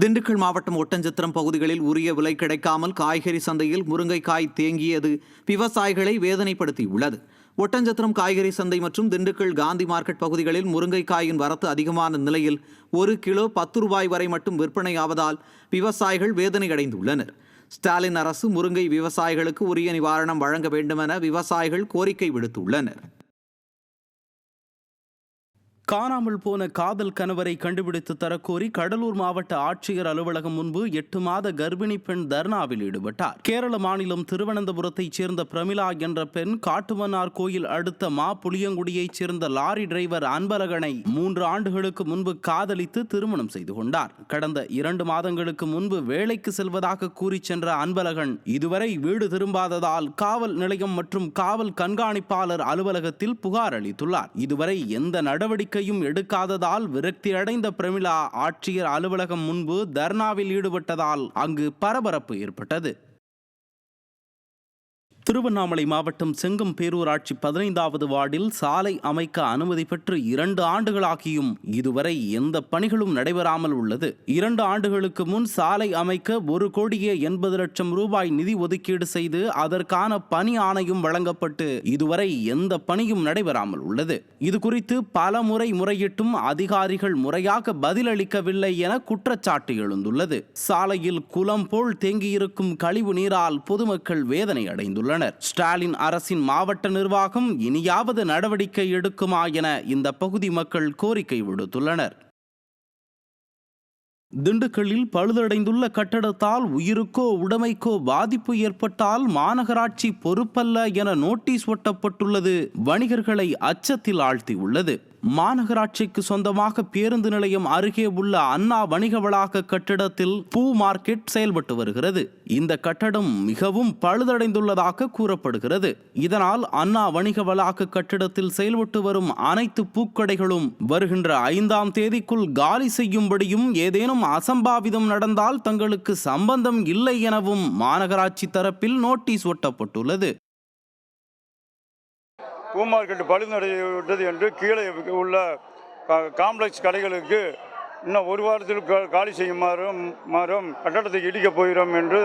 திண்டுக்கல் மாவட்டம் ஒட்டஞ்சத்திரம் பகுதிகளில் உரிய விலை கிடைக்காமல் காய்கறி சந்தையில் முருங்கைக்காய் தேங்கியது விவசாயிகளை வேதனைப்படுத்தியுள்ளது. ஒட்டஞ்சத்திரம் காய்கறி சந்தை மற்றும் திண்டுக்கல் காந்தி மார்க்கெட் பகுதிகளில் முருங்கைக்காயின் வரத்து அதிகமான நிலையில் 1 கிலோ 10 ரூபாய் வரை மட்டும் விற்பனையாவதால் விவசாயிகள் வேதனையடைந்துள்ளனர். ஸ்டாலின் அரசு முருங்கை விவசாயிகளுக்கு உரிய நிவாரணம் வழங்க வேண்டுமென விவசாயிகள் கோரிக்கை விடுத்துள்ளனர். காணாமல் போன காதல் கணவரை கண்டுபிடித்து தரக்கோரி கடலூர் மாவட்ட ஆட்சியர் அலுவலகம் முன்பு 8 மாத கர்ப்பிணி பெண் தர்ணாவில் ஈடுபட்டார். கேரள மாநிலம் திருவனந்தபுரத்தைச் சேர்ந்த பிரமிளா என்ற பெண் காட்டுமன்னார் கோயில் அடுத்த மா புளியங்குடியைச் சேர்ந்த லாரி டிரைவர் அன்பழகனை 3 ஆண்டுகளுக்கு முன்பு காதலித்து திருமணம் செய்து கொண்டார். கடந்த 2 மாதங்களுக்கு முன்பு வேலைக்கு செல்வதாக கூறி சென்ற அன்பழகன் இதுவரை வீடு திரும்பாததால் காவல் நிலையம் மற்றும் காவல் கண்காணிப்பாளர் அலுவலகத்தில் புகார் அளித்துள்ளார். இதுவரை எந்த நடவடிக்கை எடுக்காததால் விரக்தி அடைந்த பிரமிளா ஆட்சியர் அலுவலகம் முன்பு தர்ணாவில் ஈடுபட்டதால் அங்கு பரபரப்பு ஏற்பட்டது. திருவண்ணாமலை மாவட்டம் செங்கம் பேரூராட்சி 15வது வார்டில் சாலை அமைக்க அனுமதி பெற்று 2 ஆண்டுகளாகியும் இதுவரை எந்த பணிகளும் நடைபெறாமல் உள்ளது. 2 ஆண்டுகளுக்கு முன் சாலை அமைக்க 1,80,00,000 ரூபாய் நிதி ஒதுக்கீடு செய்து அதற்கான பணி ஆணையும் வழங்கப்பட்டு இதுவரை எந்த பணியும் நடைபெறாமல் உள்ளது. இது குறித்து பல முறை முறையிட்டும் அதிகாரிகள் முறையாக பதிலளிக்கவில்லை என குற்றச்சாட்டு எழுந்துள்ளது. சாலையில் குளம் போல் தேங்கியிருக்கும் கழிவு நீரால் பொதுமக்கள் வேதனை அடைந்துள்ளனர். ஸ்டாலின் அரசின் மாவட்ட நிர்வாகம் இனியாவது நடவடிக்கை எடுக்குமா என இந்த பகுதி மக்கள் கோரிக்கை விடுத்துள்ளனர். திண்டுக்கல்லில் பழுதடைந்துள்ள கட்டடத்தால் உயிருக்கோ உடைமைக்கோ பாதிப்பு ஏற்பட்டால் மாநகராட்சி பொறுப்பல்ல என நோட்டீஸ் ஒட்டப்பட்டுள்ளது வணிகர்களை அச்சத்தில் ஆழ்த்தியுள்ளது. மாநகராட்சிக்கு சொந்தமாக பேருந்து நிலையம் அருகே உள்ள அண்ணா வணிக வளாக கட்டிடத்தில் பூ மார்க்கெட் செயல்பட்டு வருகிறது. இந்த கட்டடம் மிகவும் பழுதடைந்துள்ளதாக கூறப்படுகிறது. இதனால் அண்ணா வணிக வளாக கட்டிடத்தில் செயல்பட்டு வரும் அனைத்து பூக்கடைகளும் வருகின்ற 5ஆம் தேதிக்குள் காலி செய்யும்படியும் ஏதேனும் அசம்பாவிதம் நடந்தால் தங்களுக்கு சம்பந்தம் இல்லை எனவும் மாநகராட்சி தரப்பில் நோட்டீஸ் ஒட்டப்பட்டுள்ளது. பூ மார்க்கெட் பழுதடைந்துவிட்டது என்று கீழே உள்ள காம்ப்ளெக்ஸ் கடைகளுக்கு இன்னும் 1 வாரத்தில் காலி செய்யுமாறும் கட்டடத்தை இடிக்கப் போகிறோம் என்று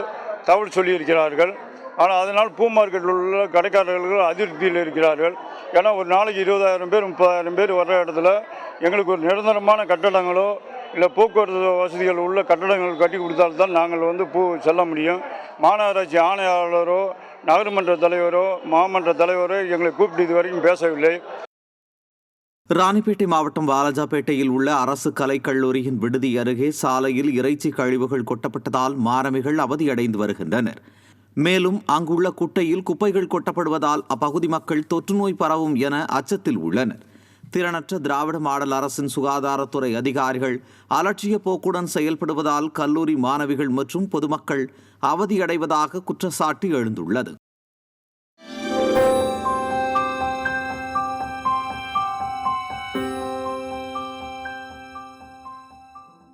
தகவல் சொல்லியிருக்கிறார்கள். ஆனால் அதனால் பூ மார்க்கெட்டில் உள்ள கடைக்காரர்கள் அதிருப்தியில் இருக்கிறார்கள். ஏன்னா ஒரு நாளைக்கு 20,000 பேர் 30,000 பேர் வர்ற இடத்துல எங்களுக்கு ஒரு நிரந்தரமான கட்டடங்களோ இல்லை போக்குவரத்து வசதிகள் உள்ள கட்டடங்கள் கட்டி கொடுத்தால்தான் நாங்கள் பூ செல்ல முடியும். மாநகராட்சி ஆணையாளரோ நகர்மன்ற தலைவரோ மாமன்ற தலைவரோ எங்களை கூப்பிட்டு இதுவரைக்கும் பேசவில்லை. ராணிப்பேட்டை மாவட்டம் வாலாஜாபேட்டையில் உள்ள அரசு கலைக்கல்லூரியின் விடுதி அருகே சாலையில் இறைச்சி கழிவுகள் கொட்டப்பட்டதால் மாணவிகள் அவதியடைந்து வருகின்றனர். மேலும் அங்குள்ள குட்டையில் குப்பைகள் கொட்டப்படுவதால் அப்பகுதி மக்கள் தொற்றுநோய் பரவும் என அச்சத்தில் உள்ளனர். திறனற்ற திராவிட மாடல் அரசின் சுகாதாரத்துறை அதிகாரிகள் அலட்சிய போக்குடன் செயல்படுவதால் கல்லூரி மாணவிகள் மற்றும் பொதுமக்கள் அவதியடைவதாக குற்றச்சாட்டு எழுந்துள்ளது.